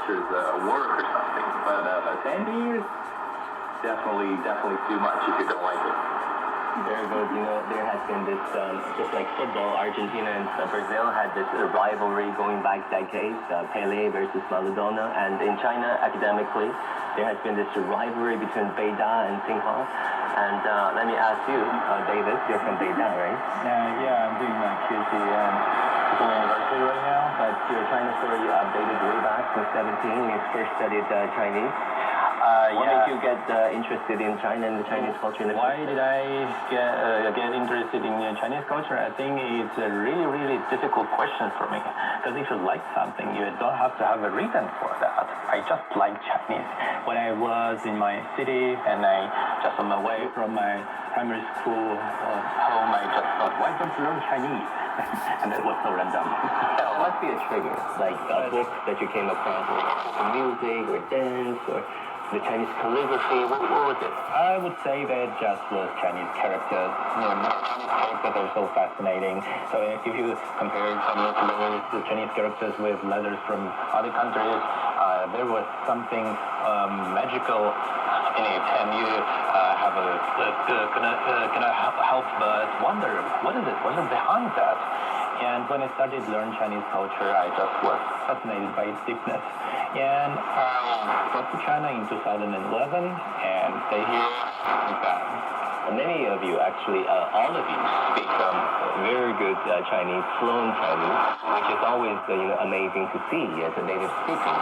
cultures work or something. But 10 years, definitely too much if you don't like it. Very good. There has been this, just like football, Argentina and Brazil had this rivalry going back decades, Pele versus Maradona. And in China, academically, there has been this rivalry between Beida and Tsinghua. And let me ask you, David, you're from Beida, right? Yeah, I'm doing my PhD in Tsinghua University right now. But your China story updated way back to 17. You first studied Chinese. What made you get interested in China and the Chinese culture? Why did I get interested in Chinese culture? I think it's a really difficult question for me. Because if you like something, you don't have to have a reason for that. I just like Chinese. When I was in my city and I just on my way from my primary school home, I just thought, why don't you learn Chinese? And that was so random. It must be a trigger, like a book that you came across, or music, or dance, or the Chinese calligraphy. What was it? I would say that just was Chinese characters. Chinese characters are so fascinating. So if you compare the Chinese characters with letters from other countries, there was something magical in it, and you cannot help but wonder what is it behind that. And when I started to learn Chinese culture, I just was fascinated by its deepness. And I got to China in 2011 and stay here like that. Many of you, actually, all of you, speak very good Chinese, fluent Chinese, which is always amazing to see as a native speaker.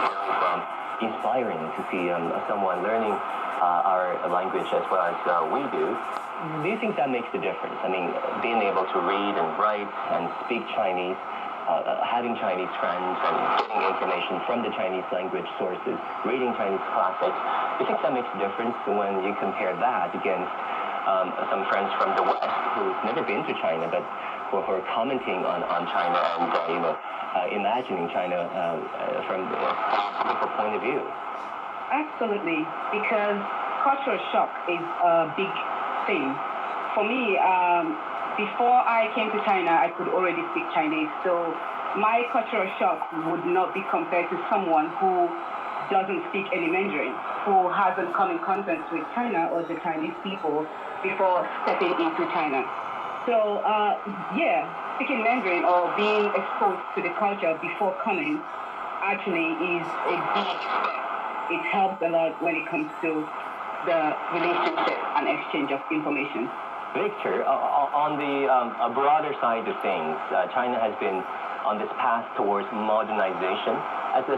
It's inspiring to see someone learning our language as well as we do. Do you think that makes a difference? I mean, being able to read and write and speak Chinese, having Chinese friends and getting information from the Chinese language sources, reading Chinese classics, do you think that makes a difference when you compare that against some friends from the West who've never been to China but who are commenting on China and imagining China from a different point of view? Absolutely, because cultural shock is a big thing. For me, before I came to China, I could already speak Chinese, so my cultural shock would not be compared to someone who doesn't speak any Mandarin, who hasn't come in contact with China or the Chinese people before stepping into China. So, speaking Mandarin or being exposed to the culture before coming actually is a big step. It helps a lot when it comes to the relationship and exchange of information. Victor, on the broader side of things, China has been on this path towards modernization. At the